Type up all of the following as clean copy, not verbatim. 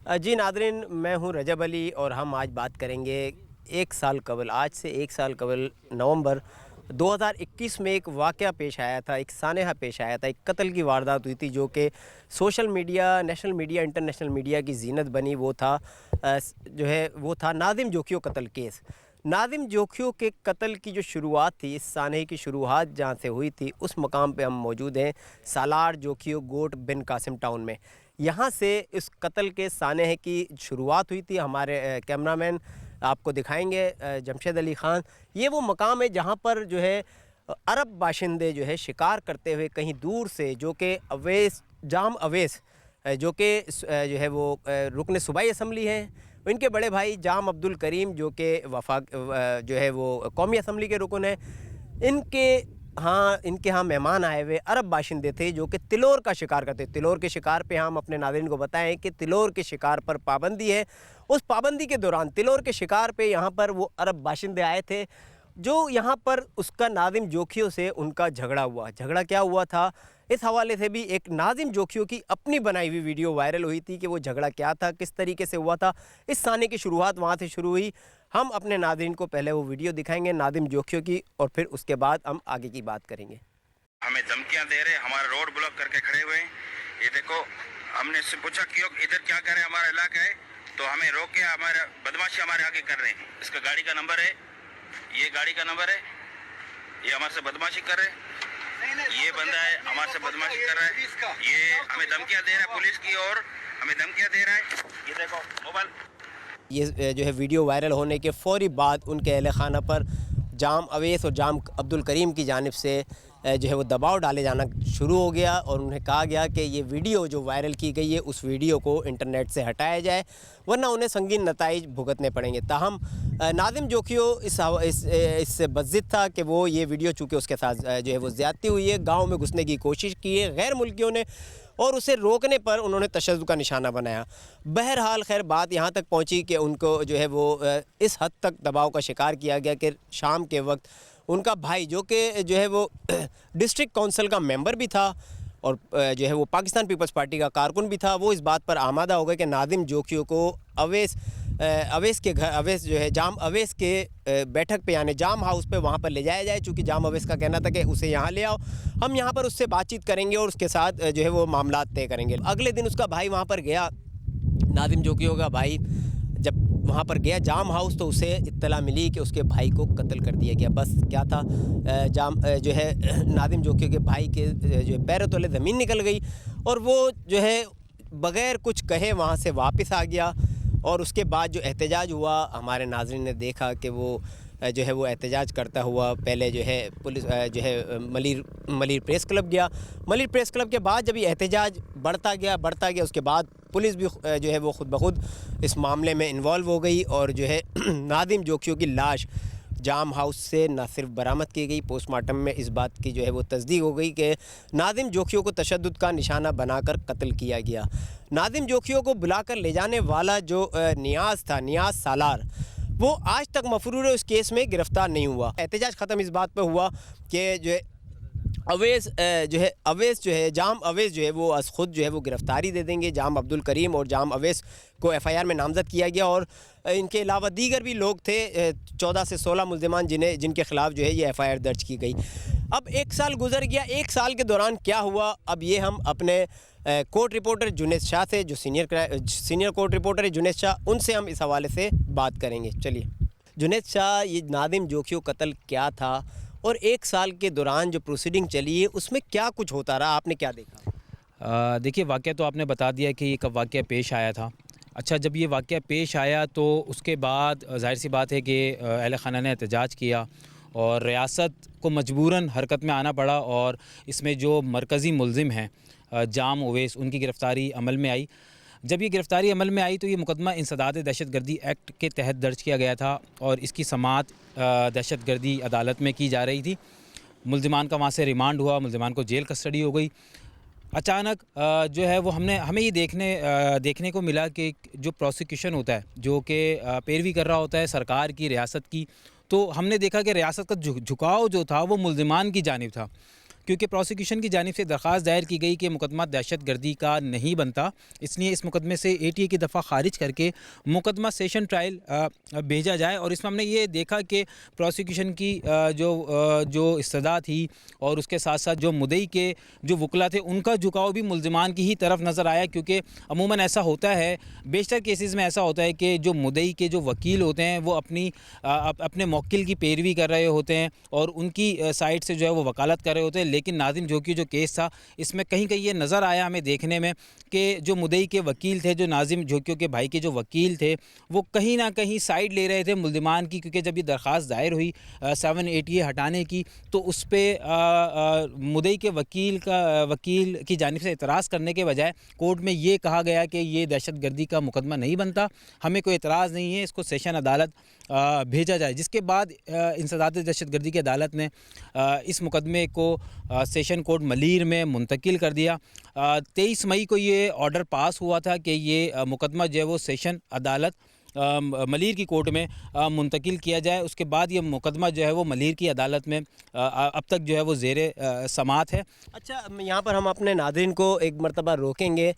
जी Nadreen, मैं हूं रजब अली और हम आज बात करेंगे एक साल कबल, आज से एक साल कबल नवंबर 2021 में एक वाक़या पेश आया था, एक सानहा पेश आया था, एक कत्ल की वारदात हुई थी जो कि social media, national media, international media की ज़ीनत बनी। वो था नादिम जोखियों कत्ल केस। नादिम जोखियों के कत्ल की जो शुरुआत थी, इस सानहे की शुरुआत जहाँ से हुई थी, उस मकाम पे हम मौजूद हैं, सालार जोखियों गोट बिन कासिम टाउन में। यहाँ से इस कत्ल के सानहे की शुरुआत हुई थी। हमारे कैमरामैन आपको दिखाएंगे, जमशेद अली ख़ान। ये वो मकाम है जहाँ पर जो है अरब बाशिंदे जो है शिकार करते हुए कहीं दूर से, जो कि जाम अवैस जो कि जो है वो रुकन सूबाई असम्बली हैं, इनके बड़े भाई जाम अब्दुल करीम जो कि जो है वो कौमी असम्बली के रुकन हैं, इनके यहाँ मेहमान आए हुए अरब बाशिंदे थे जो कि तिलोर का शिकार करते। तिलोर के शिकार पे हम अपने नाज़रीन को बताएं कि तिलोर के शिकार पर पाबंदी है। उस पाबंदी के दौरान तिलोर के शिकार पे यहाँ पर वो अरब बाशिंदे आए थे, जो यहाँ पर उसका नादिम जोखियों से उनका झगड़ा हुआ। झगड़ा क्या हुआ था, इस हवाले से भी एक नादिम जोखियों की अपनी बनाई हुई वीडियो वायरल हुई थी कि वो झगड़ा क्या था, किस तरीके से हुआ था। इस साने की शुरुआत वहाँ से शुरू हुई। हम अपने नाज़रीन को पहले वो वीडियो दिखाएंगे नादिम जोखियों की और फिर उसके बाद हम आगे की बात करेंगे। हमें धमकियां दे रहे, हमारा रोड ब्लॉक करके खड़े हुए हैं। ये देखो, हमने इससे पूछा क्यों इधर क्या कर रहे हैं, हमारा इलाका है, तो हमें रोक के हमारा बदमाशी हमारे आगे कर रहे हैं। इसका गाड़ी का नंबर है, ये गाड़ी का नंबर है, ये हमारे से बदमाशी कर रहे हैं। ये बंदा है हमारे से बदमाशी कर रहा है, ये हमें धमकियां दे रहा है, पुलिस की और हमें धमकियां दे रहा है। ये देखो मोबाइल। ये जो है वीडियो वायरल होने के फ़ौरी बाद उनके अहल खाना पर जाम अवैस और जाम अब्दुल करीम की जानिब से जो है वो दबाव डाले जाना शुरू हो गया और उन्हें कहा गया कि ये वीडियो जो वायरल की गई है उस वीडियो को इंटरनेट से हटाया जाए, वरना उन्हें संगीन नताइज भुगतने पड़ेंगे। ताहम नादिम जोखियों इससे बज़िद था कि वो ये वीडियो चूँकि उसके साथ जो है वो ज़्यादती हुई है, गाँव में घुसने की कोशिश की है गैर मुल्कियों ने, और उसे रोकने पर उन्होंने तशद्दुद का निशाना बनाया। बहरहाल खैर बात यहाँ तक पहुँची कि उनको जो है वो इस हद तक दबाव का शिकार किया गया कि शाम के वक्त उनका भाई जो कि जो है वो डिस्ट्रिक्ट काउंसिल का मेंबर भी था और जो है वो पाकिस्तान पीपल्स पार्टी का कारकुन भी था, वो इस बात पर आमादा हो गए कि नादिम जोखियों को अवैस के घर, अवैस जो है जाम अवैस के बैठक पे यानी जाम हाउस पे वहाँ पर ले जाया जाए, चूँकि जाम अवैस का कहना था कि उसे यहाँ ले आओ, हम यहाँ पर उससे बातचीत करेंगे और उसके साथ जो है वो मामलात तय करेंगे। अगले दिन उसका भाई वहाँ पर गया, नादिम जोखियों का भाई जब वहाँ पर गया जाम हाउस, तो उसे इत्तला मिली कि उसके भाई को कत्ल कर दिया गया। बस क्या था, जो है नादिम जोखियों के भाई के जो पैरों तले ज़मीन निकल गई और वो जो है बग़ैर कुछ कहे वहाँ से वापस आ गया। और उसके बाद जो एहतजाज हुआ, हमारे नाज़रीन ने देखा कि वो जो है वो एहतजाज करता हुआ पहले जो है पुलिस जो है मलिर प्रेस क्लब गया। मलिर प्रेस क्लब के बाद जब ये एहतजाज बढ़ता गया उसके बाद पुलिस भी जो है वो ख़ुद ब खुद इस मामले में इन्वॉल्व हो गई और जो है नादिम जोखियों की लाश जाम हाउस से न सिर्फ बरामद की गई, पोस्टमार्टम में इस बात की जो है वो तस्दीक हो गई कि नादिम जोखियों को तशद्दुद का निशाना बनाकर कत्ल किया गया। नादिम जोखियों को बुलाकर ले जाने वाला जो नियाज़ सालार, वो आज तक मफरूर उस केस में गिरफ़्तार नहीं हुआ। एहतजाज ख़त्म इस बात पर हुआ कि जो है अवैस जो है जाम अवैस जो है वो अस खुद जो है वो गिरफ़्तारी दे देंगे। जाम अब्दुल करीम और जाम अवैस को FIR में नामज़द किया गया और इनके अलावा दीगर भी लोग थे, 14 से 16 मुल्ज़िमान जिनके ख़िलाफ़ जो है ये FIR दर्ज की गई। अब एक साल गुजर गया, एक साल के दौरान क्या हुआ, अब ये हम अपने कोर्ट रिपोर्टर जुनैद शाह से, जो सीनियर कोर्ट रिपोर्टर है जुनैद शाह, उनसे हम इस हवाले से बात करेंगे। चलिए जुनैद शाह, ये नादिम जोखियों कत्ल क्या था और एक साल के दौरान जो प्रोसीडिंग चली है उसमें क्या कुछ होता रहा, आपने क्या देखा? देखिए, वाक़या तो आपने बता दिया कि ये कब वाक़या पेश आया था। अच्छा, जब ये वाक़या पेश आया तो उसके बाद ज़ाहिर सी बात है कि अहल खाना ने एहतजाज किया और रियासत को मजबूरन हरकत में आना पड़ा और इसमें जो मरकज़ी मुलज़िम हैं जाम अवैस, उनकी गिरफ़्तारी अमल में आई। जब ये गिरफ़्तारी अमल में आई तो ये मुकदमा इंसदाद दहशतगर्दी एक्ट के तहत दर्ज किया गया था और इसकी समाअत दहशतगर्दी अदालत में की जा रही थी। मुल्ज़िमान का वहाँ से रिमांड हुआ, मुल्ज़िमान को जेल कस्टडी हो गई। अचानक जो है वो हमें ये देखने को मिला कि जो प्रोसिक्यूशन होता है, जो कि पैरवी कर रहा होता है सरकार की, रियासत की, तो हमने देखा कि रियासत का झुकाव जो था वो मुल्ज़िमान की जानिब था। کیونکہ پروسیکیوشن کی جانب سے درخواست دائر کی گئی کہ مقدمہ دہشت گردی کا نہیں بنتا، اس لیے اس مقدمے سے ATA کی دفعہ خارج کر کے مقدمہ سیشن ٹرائل بھیجا جائے۔ اور اس میں ہم نے یہ دیکھا کہ پروسیکیوشن کی جو استدعا تھی اور اس کے ساتھ ساتھ جو مدعی کے جو وکلا تھے ان کا جھکاؤ بھی ملزمان کی ہی طرف نظر آیا، کیونکہ عموماً ایسا ہوتا ہے، بیشتر کیسز میں ایسا ہوتا ہے کہ جو مدعی کے جو وکیل ہوتے ہیں وہ اپنے موکل کی پیروی کر رہے ہوتے ہیں اور ان کی سائڈ سے جو ہے وہ وکالت کر رہے ہوتے ہیں، لیکن ناظم جھوکیو جو کیس تھا اس میں کہیں یہ نظر آیا ہمیں دیکھنے میں کہ جو مدعی کے وکیل تھے، جو ناظم جھوکیو کے بھائی کے جو وکیل تھے، وہ کہیں نہ کہیں سائڈ لے رہے تھے ملزمان کی، کیونکہ جب یہ درخواست دائر ہوئی 780 ہٹانے کی تو اس پہ مدعی کے وکیل کی جانب سے اعتراض کرنے کے بجائے کورٹ میں یہ کہا گیا کہ یہ دہشت گردی کا مقدمہ نہیں بنتا، ہمیں کوئی اعتراض نہیں ہے، اس کو سیشن عدالت بھیجا جائے، جس کے بعد انسداد دہشت گردی کی عدالت نے اس مقدمے کو سیشن کورٹ ملیر میں منتقل کر دیا۔ 23 مئی کو یہ آرڈر پاس ہوا تھا کہ یہ مقدمہ جو ہے وہ سیشن عدالت ملیر کی کورٹ میں منتقل کیا جائے۔ اس کے بعد یہ مقدمہ جو ہے وہ ملیر کی عدالت میں اب تک جو ہے وہ زیر سماعت ہے۔ اچھا، یہاں پر ہم اپنے ناظرین کو ایک مرتبہ روکیں گے۔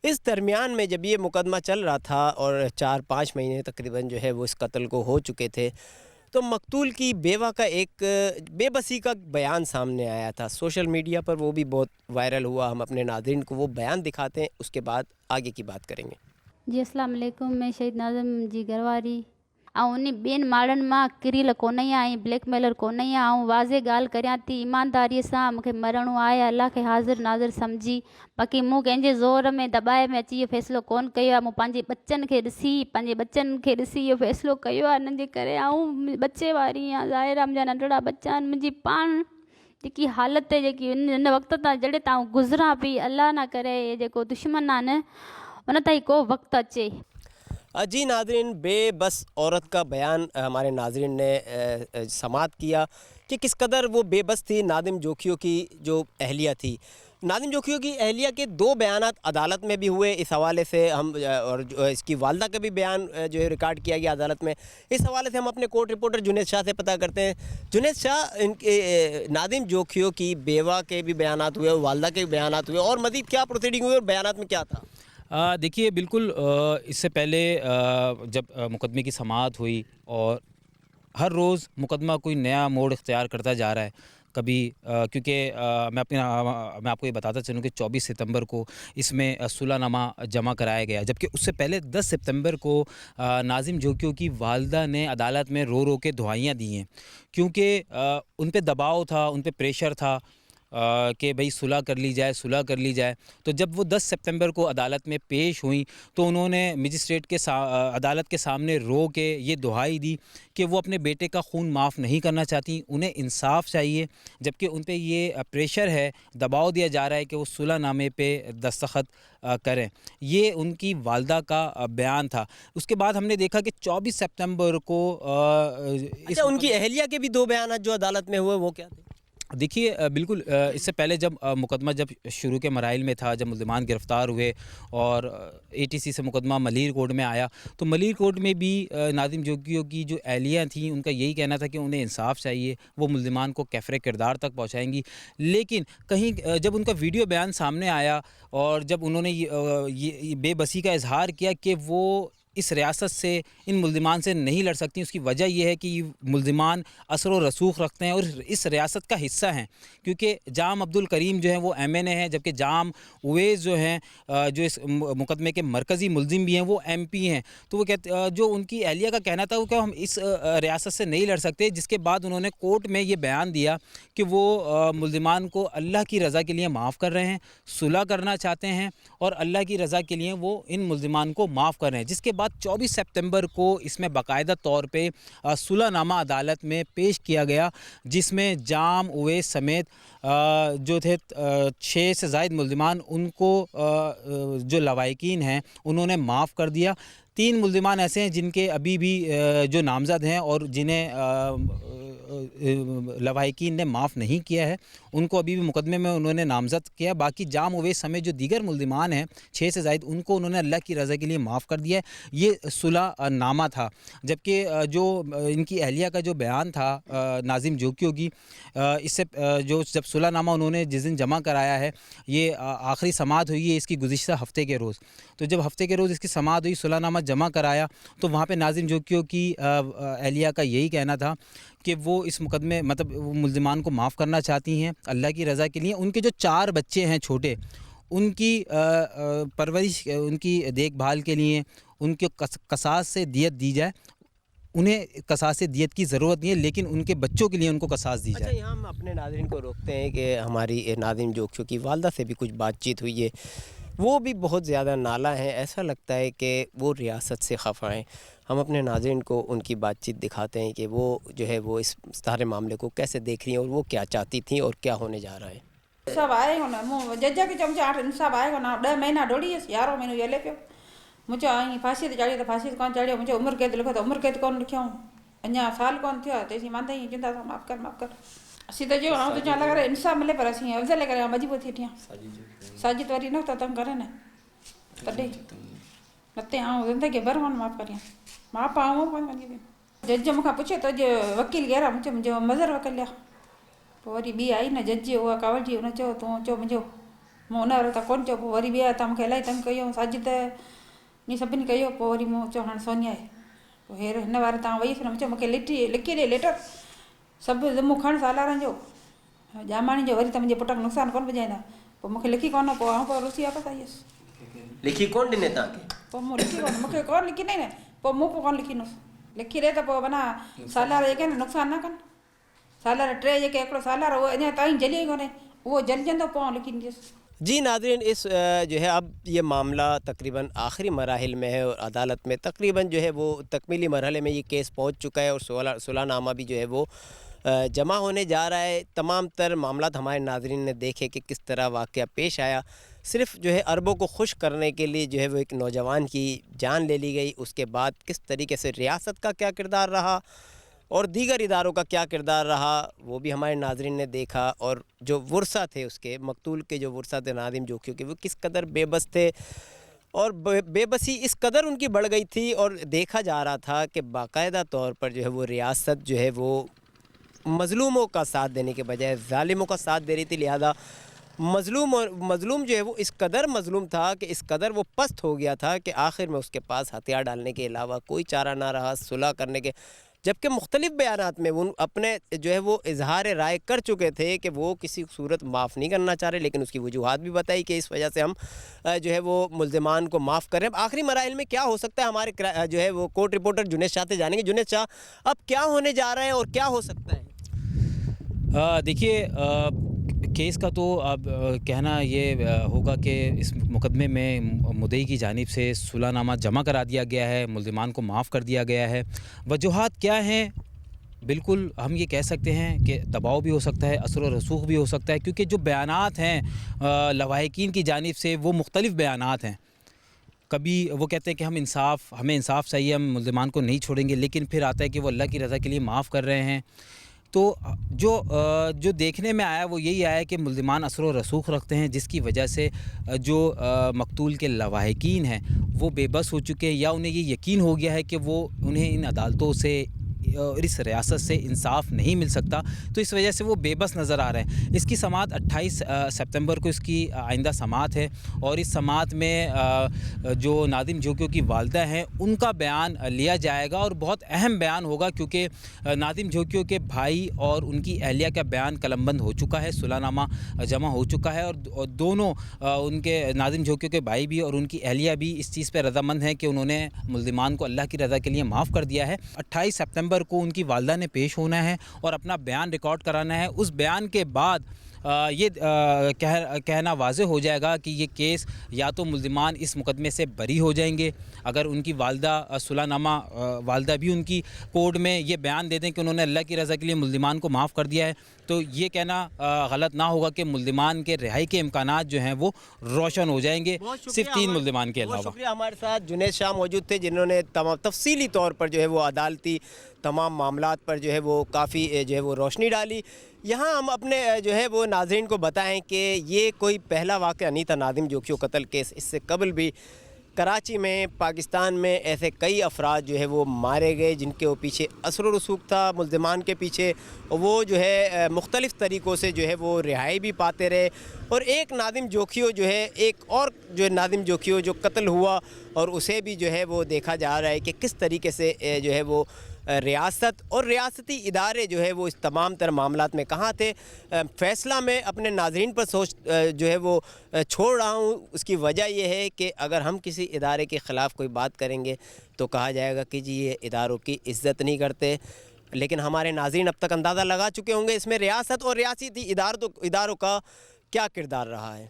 اس درمیان میں جب یہ مقدمہ چل رہا تھا اور 4-5 مہینے تقریباً جو ہے وہ اس قتل کو ہو چکے تھے، تو مقتول کی بیوہ کا ایک بے بسی کا بیان سامنے آیا تھا، سوشل میڈیا پر وہ بھی بہت وائرل ہوا۔ ہم اپنے ناظرین کو وہ بیان دکھاتے ہیں، اس کے بعد آگے کی بات کریں گے۔ جی السلام علیکم، میں شہید ناظم جی گھرواری ان بین ماڑن ماں کریل کون آئی، بلیک میلر کون آؤں، واضح گال کریاں تھی ایمانداری سے مجھے مرنو آئے، اللہ کے حاضر ناظر سمجھی، باقی موں کنجے زور میں دبائے میں اچھی یہ فیصلو کون کیا، موں پانچے بچن کے ڈسی یہ فیصلو کیا، ان جے کرے آؤں بچے واری ہاں، ظاہرہ مجھا ننڈڑا بچا مجھے پان جی حالت ہے جی ان وقت تا جڑے تا گزراں پی، اللہ نہ کرے یہ جو دشمن آن ان تائی کو وقت اچے۔ جی ناظرین، بے بس عورت کا بیان ہمارے ناظرین نے سماعت کیا کہ کس قدر وہ بے بس تھی۔ ناظم جھوکیو کی جو اہلیہ تھی، ناظم جھوکیو کی اہلیہ کے 2 بیانات عدالت میں بھی ہوئے، اس حوالے سے ہم اور اس کی والدہ کا بھی بیان جو ہے ریکارڈ کیا گیا عدالت میں۔ اس حوالے سے ہم اپنے کورٹ رپورٹر جنید شاہ سے پتہ کرتے ہیں۔ جنید شاہ، ان کے ناظم جھوکیو کی بیوہ کے بھی بیانات ہوئے، والدہ کے بھی بیانات ہوئے، اور مزید کیا پروسیڈنگ ہوئی اور بیانات میں کیا تھا؟ دیکھیے، بالکل اس سے پہلے جب مقدمے کی سماعت ہوئی اور ہر روز مقدمہ کوئی نیا موڑ اختیار کرتا جا رہا ہے، کبھی کیونکہ میں آپ کو یہ بتاتا چلوں کہ 24 ستمبر کو اس میں صلح نامہ جمع کرایا گیا، جبکہ اس سے پہلے 10 سپتمبر کو ناظم جھوکیو کی والدہ نے عدالت میں رو کے دعائیاں دی ہیں، کیونکہ ان پہ دباؤ تھا، ان پہ پریشر تھا کہ بھئی صلح کر لی جائے۔ تو جب وہ 10 سپتمبر کو عدالت میں پیش ہوئیں تو انہوں نے مجسٹریٹ عدالت کے سامنے رو کے یہ دعائی دی کہ وہ اپنے بیٹے کا خون معاف نہیں کرنا چاہتی، انہیں انصاف چاہیے، جبکہ ان پہ یہ پریشر ہے، دباؤ دیا جا رہا ہے کہ وہ صلح نامے پہ دستخط کریں۔ یہ ان کی والدہ کا بیان تھا۔ اس کے بعد ہم نے دیکھا کہ 24 سپتمبر کو ان کی اہلیہ کے بھی 2 بیانات جو عدالت میں ہوئے، وہ کیا تھے؟ دیکھیے، بالکل اس سے پہلے جب مقدمہ جب شروع کے مراحل میں تھا، جب ملزمان گرفتار ہوئے اور ATC سے مقدمہ ملیر کورٹ میں آیا، تو ملیر کورٹ میں بھی ناظم جھوکیو کی جو اہلیہ تھیں ان کا یہی کہنا تھا کہ انہیں انصاف چاہیے، وہ ملزمان کو کیفر کردار تک پہنچائیں گی۔ لیکن کہیں جب ان کا ویڈیو بیان سامنے آیا اور جب انہوں نے یہ بے بسی کا اظہار کیا کہ وہ اس ریاست سے ان ملزمان سے نہیں لڑ سکتی، اس کی وجہ یہ ہے کہ یہ ملزمان اثر و رسوخ رکھتے ہیں اور اس ریاست کا حصہ ہیں، کیونکہ جام عبد الکریم جو ہیں وہ MNA ہیں، جبکہ جام اویس جو ہیں جو اس مقدمے کے مرکزی ملزم بھی ہیں وہ MP ہیں۔ تو وہ جو ان کی اہلیہ کا کہنا تھا وہ کہ ہم اس ریاست سے نہیں لڑ سکتے، جس کے بعد انہوں نے کورٹ میں یہ بیان دیا کہ وہ ملزمان کو اللہ کی رضا کے لیے معاف کر رہے ہیں، صلح کرنا چاہتے ہیں اور اللہ کی رضا کے لیے وہ ان ملزمان کو معاف کر رہے ہیں، جس کے بعد 24 سپتمبر کو اس میں باقاعدہ طور پہ صلح نامہ عدالت میں پیش کیا گیا، جس میں جام اویس سمیت جو تھے 6 سے زائد ملزمان، ان کو جو لوائقین ہیں انہوں نے معاف کر دیا۔ 3 ملزمان ایسے ہیں جن کے ابھی بھی جو نامزد ہیں اور جنہیں लवाहिकीन ने माफ़ नहीं किया है, उनको अभी भी मुकदमे में उन्होंने नामजद किया। बाकी जाम उवैस समेत जो दीगर मुल्ज़िमान हैं 6 से ज़ायद, उनको उन्होंने अल्लाह की रज़ा के लिए माफ़ कर दिया है। ये सुलह नामा था। जबकि जो इनकी अहलिया का जो बयान था नाज़िम जोकियों की, इससे जो जब सुलह नामा उन्होंने जिस दिन जमा कराया है, ये आखिरी समाअत हुई है इसकी गुज़िश्ता हफ़्ते के रोज़। तो जब हफ़्ते के रोज़ इसकी समाअत हुई, सुलह नामा जमा कराया, तो वहाँ पे नाज़िम जोकियों की अहलिया का यही कहना था कि वो इस मुकदमे मतलब वो मुल्ज़िमान को माफ़ करना चाहती हैं अल्लाह की रज़ा के लिए। उनके जो 4 बच्चे हैं छोटे, उनकी परवरिश, उनकी देखभाल के लिए उनके कसास से दियत दी जाए। उन्हें कसास से दियत की ज़रूरत नहीं है, लेकिन उनके बच्चों के लिए उनको कसास दी अच्छा, जाए। यहाँ हम अपने नाज़रीन को रोकते हैं कि हमारी नाज़िम जोकियों की वालदा से भी कुछ बातचीत हुई है, वो भी बहुत ज़्यादा नाला हैं। ऐसा लगता है कि वो रियासत से खफा हैं। हम अपने नाज़रीन को उनकी बातचीत दिखाते हैं कि वो जो है वो इस सारे मामले को कैसे देख रही हैं और वो क्या चाहती थी और क्या होने जा रहा है। सब आएगा ना, मु जज के चमचा 8 इंसाफ आएगा ना, 10 महीना ढोड़ी 11 महीनो ये ले पियो। मुझे आई फांसी ते चढ़ी तो फांसी ते कोन चढ़ियो, मुझे उम्र कैद लिखो तो उम्र कैद कोन लिखियो, अञा साल कोन थियो तेसी मांदे ही जिंदा तो माफ़ कर। असी तो जो हम तो चाह लग रहा इंसाफ मिले, पर असी अफजल करे मजबूत थी साजिद वरी न तो तंग करे न तडे नते आऊं जिंदगी भर वन माफ़ करिया, माफ़ आऊं कोन करी। जज मुखा पूछे तो जो वकील गेरा मुझे मज़र वकील लिया, पोइ वरी ॿी आई न जज, उहा कावड़ जी, हुन चयो तूं चओ मुंहिंजो, मूं हुन वारो त कोन चयो। पोइ वरी ॿिया तव्हां मूंखे इलाही तंग कयो, साजिद नी सभिनी कयो। पोइ वरी मूं चयो हाणे सोनिया आहे, पोइ हेर हिन वारे तव्हां वेई न, चयो मूंखे लिखी ॾे लेटर, सभु ज़िम्मो खण सालारनि जो ॼामाणी जो, वरी त मुंहिंजे पुट खे नुक़सानु कोन पुॼाईंदा। पोइ मूंखे लिखी कोन, पोइ आउं पोइ रुसी वापसि आई हुयसि। लिखी कौन ॾिने तव्हांखे? पोइ मूं लिखी कोन, मूंखे कोन लिखी ॾे न, पोइ मूं कोन लिखींदुसि, लिखी ॾे त पोइ माना सालार जेके न नुक़सानु न कनि। सालार 3 जेके हिकिड़ो सालार उहो अञा ताईं जली कोन्हे, उहो जलजंदो पोइ लिखी ॾींदसि। जी नाज़रीन, इस जो है अब ये मामला तकरीबन आखिरी मराहिल में है और अदालत में तकरीबन जो है वो तकमीली मरहले में ये केस पहुंच चुका है और सुलहनामा भी जो है वो जमा होने जा रहा है। तमाम तर मामलात हमारे नाज़रीन ने देखे कि किस तरह वाक़या पेश आया। सिर्फ जो है अरबों को खुश करने के लिए जो है वो एक नौजवान की जान ले ली गई। उसके बाद किस तरीके से रियासत का क्या किरदार रहा और दीगर इदारों का क्या किरदार रहा, वो भी हमारे नाज़रीन ने देखा। और जो वर्सा थे उसके मकतूल के, जो वर्सा थे नाज़िम जोकियों के, वो किस कदर बेबस थे और बेबसी इस कदर उनकी बढ़ गई थी। और देखा जा रहा था कि बाकायदा तौर पर जो है वो रियासत जो है वो मज़लूमों का साथ देने के बजाय ज़ालिमों का साथ दे रही थी। लिहाजा मज़लूम जो है वो इस कदर मज़लूम था कि इस कदर वो पस्त हो गया था कि आखिर में उसके पास हथियार डालने के अलावा कोई चारा ना रहा सुलह करने के। जबकि मुख्तलिफ़ बयानात में वो अपने जो है वो इजहार राय कर चुके थे कि वो किसी सूरत माफ़ नहीं करना चाह रहे, लेकिन उसकी वजूहात भी बताई कि इस वजह से हम जो है वो मुल्ज़िमान को माफ़ कर रहे हैं। अब आखिरी मराइल में क्या हो सकता है, हमारे जो है वो कोर्ट रिपोर्टर जुनेद शाह से जानेंगे। जुनेद शाह, अब क्या होने जा रहा है और क्या हो सकता है? देखिए, केस का तो अब कहना ये होगा कि इस मुकदमे में मुद्दई की जानिब से सुलहनामा जमा करा दिया गया है, मुल्ज़िमान को माफ़ कर दिया गया है। वजूहात क्या हैं? बिल्कुल हम ये कह सकते हैं कि दबाव भी हो सकता है, असर व रसूख भी हो सकता है, क्योंकि जो बयानात हैं लवाहिकीन की जानिब से वो मुख्तलिफ़ बयानात हैं। कभी वो कहते हैं कि हमें इंसाफ चाहिए, हम मुल्ज़िमान को नहीं छोड़ेंगे, लेकिन फिर आता है कि वो अल्लाह की रज़ा के लिए माफ़ कर रहे हैं। तो जो देखने में आया वो यही आया कि मुल्ज़िमान असर व रसूख रखते हैं, जिसकी वजह से जो मकतूल के लवाहिकीन हैं वो बेबस हो चुके हैं, या उन्हें ये यकीन हो गया है कि वो उन्हें इन अदालतों से और इस रियासत से इंसाफ नहीं मिल सकता, तो इस वजह से वो बेबस नज़र आ रहे हैं। इसकी समाअत 28 सितंबर को इसकी आइंदा समाअत है, और इस समाअत में जो नाज़िम जोकियों की वालदा हैं उनका बयान लिया जाएगा, और बहुत अहम बयान होगा, क्योंकि नाज़िम जोकियों के भाई और उनकी अहलिया का बयान कलमबंद हो चुका है, सुलहनामा जमा हो चुका है, और दोनों उनके नाज़िम जोकियों के भाई भी और उनकी अहलिया भी इस चीज़ पर रज़ामंद हैं कि उन्होंने मुल्ज़िमान को अल्लाह की रज़ा के लिए माफ़ कर दिया है। 28 सितंबर को उनकी वालदा ने पेश होना है और अपना बयान रिकॉर्ड कराना है। उस बयान के बाद یہ کہنا واضح ہو جائے گا کہ یہ کیس یا تو ملزمان اس مقدمے سے بری ہو جائیں گے اگر ان کی والدہ صلح نامہ والدہ بھی ان کی کورٹ میں یہ بیان دے دیں کہ انہوں نے اللہ کی رضا کے لیے ملزمان کو معاف کر دیا ہے، تو یہ کہنا غلط نہ ہوگا کہ ملزمان کے رہائی کے امکانات جو ہیں وہ روشن ہو جائیں گے، صرف 3 ملزمان کے علاوہ۔ بہت شکریہ، ہمارے ساتھ جنید شاہ موجود تھے جنہوں نے تمام تفصیلی طور پر جو ہے وہ عدالتی تمام معاملات پر جو ہے وہ کافی جو ہے وہ روشنی ڈالی۔ یہاں ہم اپنے جو ہے وہ ناظرین کو بتائیں کہ یہ کوئی پہلا واقعہ نہیں تھا نادم جوکھیو قتل کیس، اس سے قبل بھی کراچی میں پاکستان میں ایسے کئی افراد جو ہے وہ مارے گئے جن کے وہ پیچھے اثر و رسوخ تھا ملزمان کے پیچھے، وہ جو ہے مختلف طریقوں سے جو ہے وہ رہائی بھی پاتے رہے۔ اور ایک نادم جوکھیو جو ہے ایک اور جو نادم جوکھیو جو قتل ہوا اور اسے بھی جو ہے وہ دیکھا جا رہا ہے کہ کس طریقے سے جو ہے وہ ریاست اور ریاستی ادارے جو ہے وہ اس تمام تر معاملات میں کہاں تھے۔ فیصلہ میں اپنے ناظرین پر جو ہے وہ چھوڑ رہا ہوں، اس کی وجہ یہ ہے کہ اگر ہم کسی ادارے کے خلاف کوئی بات کریں گے تو کہا جائے گا کہ جی یہ اداروں کی عزت نہیں کرتے، لیکن ہمارے ناظرین اب تک اندازہ لگا چکے ہوں گے اس میں ریاست اور ریاستی اداروں کا کیا کردار رہا ہے۔